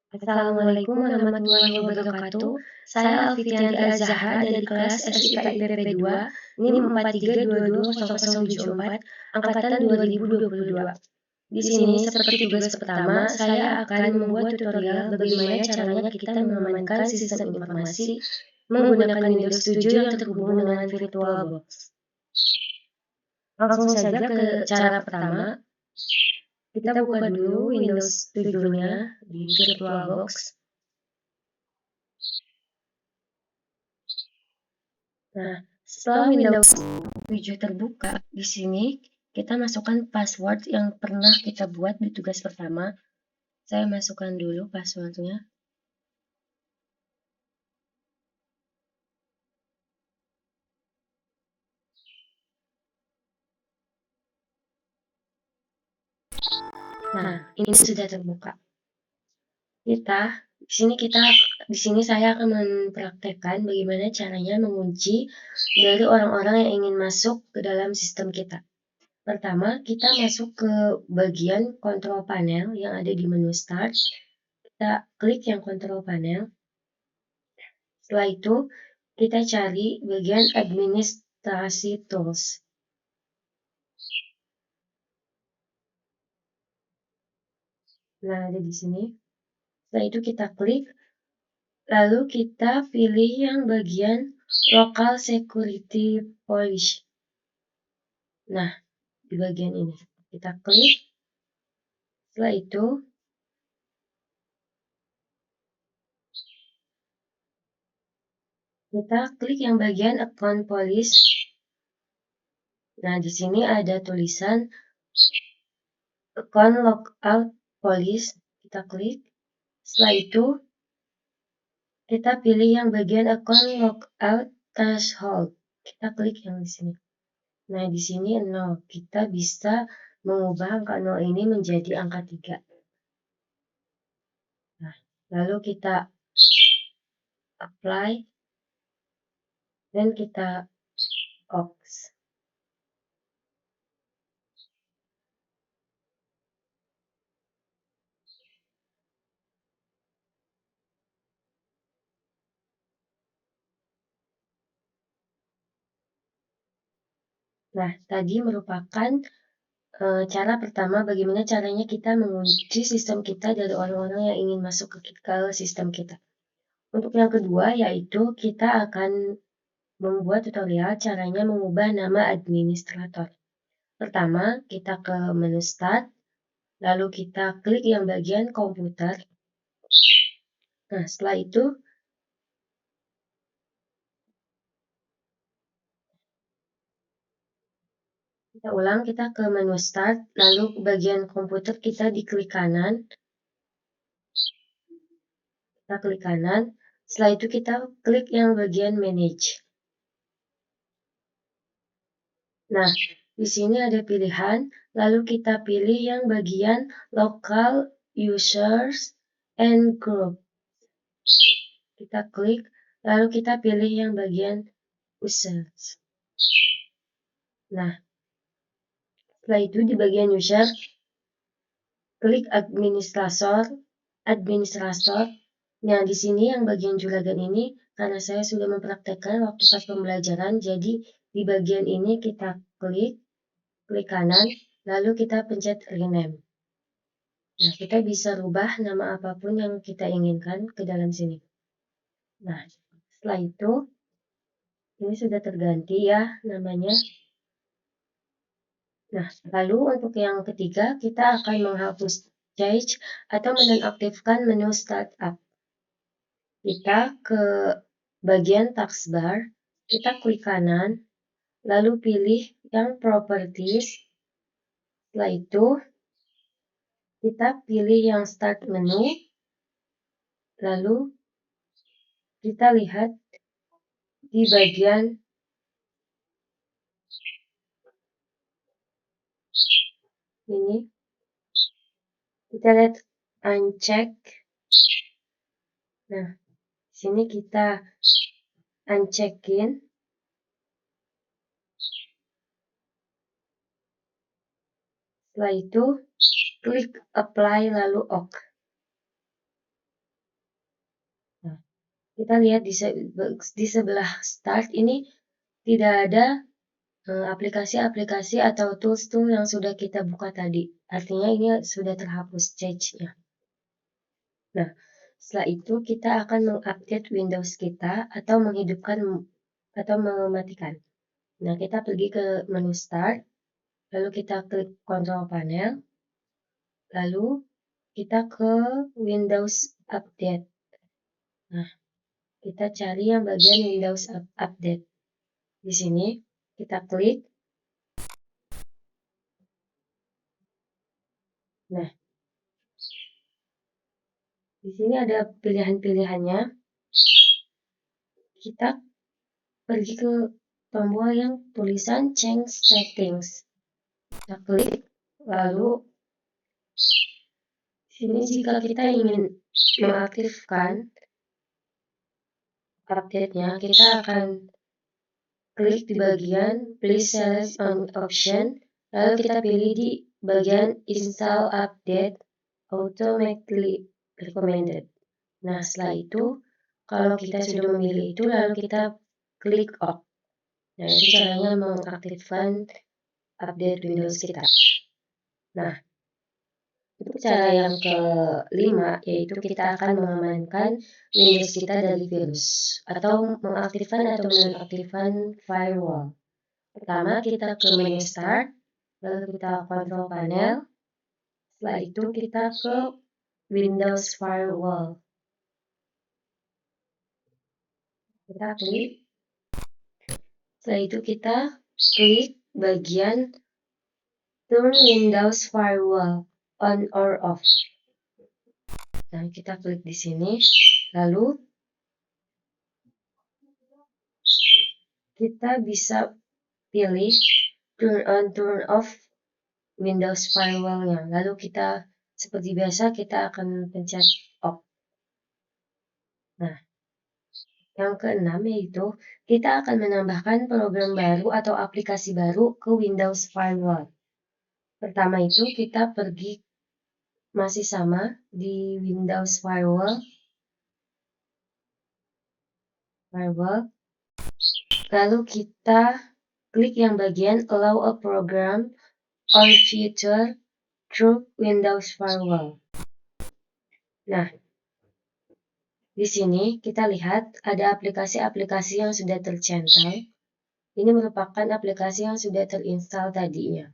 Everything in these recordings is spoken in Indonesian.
Assalamualaikum warahmatullahi wabarakatuh. Saya Alfitiandra Zahra dari kelas SIKIPP 2, NIM 43220074, angkatan 2022. Di sini, seperti tugas pertama, saya akan membuat tutorial bagaimana caranya kita mengamankan sistem informasi menggunakan Windows 7 yang terhubung dengan VirtualBox. Langsung saja ke cara pertama. Kita buka dulu Windows 7-nya di VirtualBox. Nah, setelah Windows 7 terbuka, di sini kita masukkan password yang pernah kita buat di tugas pertama. Saya masukkan dulu passwordnya. Nah, ini sudah terbuka. Di sini saya akan mempraktekkan bagaimana caranya mengunci dari orang-orang yang ingin masuk ke dalam sistem kita. Pertama, kita masuk ke bagian control panel yang ada di menu start. Kita klik yang control panel. Setelah itu, kita cari bagian administrasi tools. Nah, ada di sini. Setelah itu kita klik, lalu kita pilih yang bagian local security policy. Nah, di bagian ini kita klik. Setelah itu, kita klik yang bagian account policy. Nah, di sini ada tulisan account logout policy. Kita klik. Setelah itu, kita pilih yang bagian account logout threshold. Kita klik yang di sini. Nah, di sini 0. Kita bisa mengubah angka 0 ini menjadi angka 3. Nah, lalu kita apply dan kita ox. Nah, tadi merupakan cara pertama bagaimana caranya kita mengunci sistem kita dari orang-orang yang ingin masuk ke sistem kita. Untuk yang kedua, yaitu kita akan membuat tutorial caranya mengubah nama administrator. Pertama, kita ke menu start, lalu kita klik yang bagian komputer. Nah, setelah itu, kita ulang, kita ke menu start, lalu bagian komputer kita diklik kanan. Kita klik kanan, setelah itu kita klik yang bagian manage. Nah, di sini ada pilihan, lalu kita pilih yang bagian local users and group. Kita klik, lalu kita pilih yang bagian users. Nah, setelah itu di bagian user, klik administrator. Nah, di sini yang bagian juragan ini, karena saya sudah mempraktekkan waktu pas pembelajaran, jadi di bagian ini kita klik kanan, lalu kita pencet rename. Nah, kita bisa rubah nama apapun yang kita inginkan ke dalam sini. Nah, setelah itu, ini sudah terganti ya namanya. Nah, lalu untuk yang ketiga, kita akan menghapus change atau menonaktifkan menu startup. Kita ke bagian taskbar, kita klik kanan, lalu pilih yang properties. Setelah itu, kita pilih yang start menu, lalu kita lihat di bagian ini, kita lihat uncheck. Nah, sini kita uncheckin. Setelah itu, klik apply lalu OK. kita lihat di sebelah start ini tidak ada aplikasi-aplikasi atau tools-tool yang sudah kita buka tadi. Artinya ini sudah terhapus change-nya. Nah, setelah itu kita akan mengupdate Windows kita atau menghidupkan atau mematikan. Nah, kita pergi ke menu Start, lalu kita klik Control Panel, lalu kita ke Windows Update. Nah, kita cari yang bagian Windows Update. Di sini kita klik. Nah, di sini ada pilihan-pilihannya. Kita pergi ke tombol yang tulisan Change Settings. Kita klik, lalu sini jika kita ingin mengaktifkan update-nya, kita akan klik di bagian Please select on option, lalu kita pilih di bagian Install Update Automatically Recommended. Nah, setelah itu, kalau kita sudah memilih itu, lalu kita klik OK. Nah, itu caranya mengaktifkan update Windows kita. Nah, untuk cara yang kelima, yaitu kita akan mengamankan Windows kita dari virus, atau mengaktifkan atau menonaktifkan firewall. Pertama, kita ke menu Start, lalu kita Control Panel, setelah itu kita ke Windows Firewall. Kita klik, setelah itu kita klik bagian Turn Windows Firewall on or off. Nah, kita klik di sini, lalu kita bisa pilih turn on, turn off Windows Firewall-nya. Lalu kita, seperti biasa, kita akan pencet off. Nah, yang keenam yaitu kita akan menambahkan program baru atau aplikasi baru ke Windows Firewall. Pertama itu kita pergi masih sama di Windows Firewall. Lalu kita klik yang bagian Allow a program or feature through Windows Firewall. Nah, di sini kita lihat ada aplikasi-aplikasi yang sudah tercentang. Ini merupakan aplikasi yang sudah terinstall tadinya.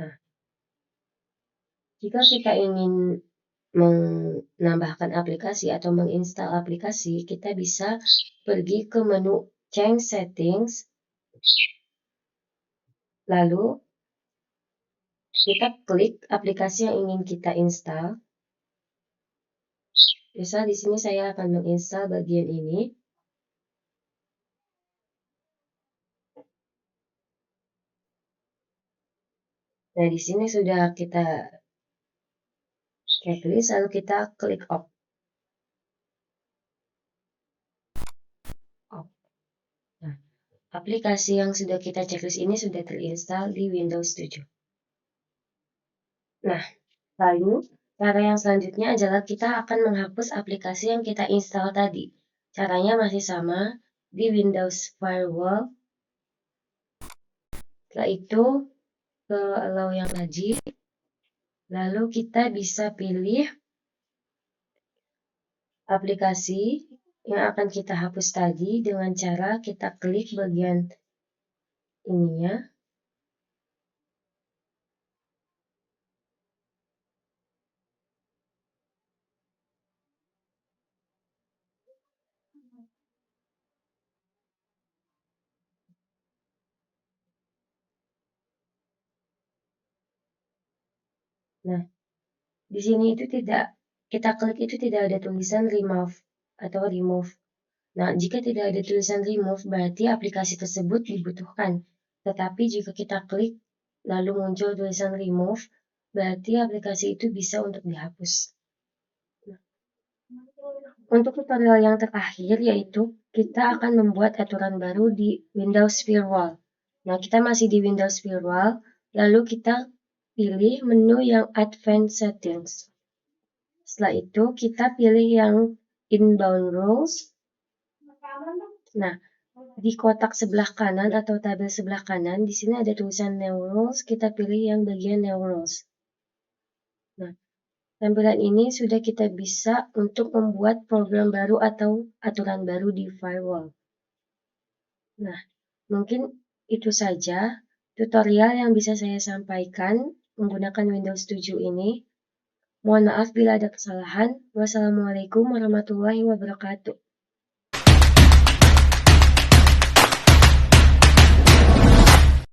Nah, jika kita ingin menambahkan aplikasi atau menginstal aplikasi, kita bisa pergi ke menu Change Settings, lalu kita klik aplikasi yang ingin kita install. Misal di sini saya akan menginstal bagian ini. Nah, di sini sudah kita checklist, lalu kita klik OK. Nah, aplikasi yang sudah kita checklist ini sudah terinstall di Windows 7. Nah, lalu cara yang selanjutnya adalah kita akan menghapus aplikasi yang kita install tadi. Caranya masih sama di Windows Firewall. Setelah itu ke allow yang tadi. Lalu kita bisa pilih aplikasi yang akan kita hapus tadi dengan cara kita klik bagian ininya. Nah, di sini itu tidak, kita klik itu tidak ada tulisan remove atau remove. Nah, jika tidak ada tulisan remove, berarti aplikasi tersebut dibutuhkan. Tetapi jika kita klik, lalu muncul tulisan remove, berarti aplikasi itu bisa untuk dihapus. Untuk tutorial yang terakhir, yaitu kita akan membuat aturan baru di Windows Firewall. Nah, kita masih di Windows Firewall, lalu kita pilih menu yang Advanced Settings. Setelah itu, kita pilih yang Inbound Rules. Nah, di kotak sebelah kanan atau tabel sebelah kanan, di sini ada tulisan New Rules, kita pilih yang bagian New Rules. Nah, tampilan ini sudah kita bisa untuk membuat program baru atau aturan baru di firewall. Nah, mungkin itu saja tutorial yang bisa saya sampaikan menggunakan Windows 7 ini. Mohon maaf bila ada kesalahan. Wassalamualaikum warahmatullahi wabarakatuh.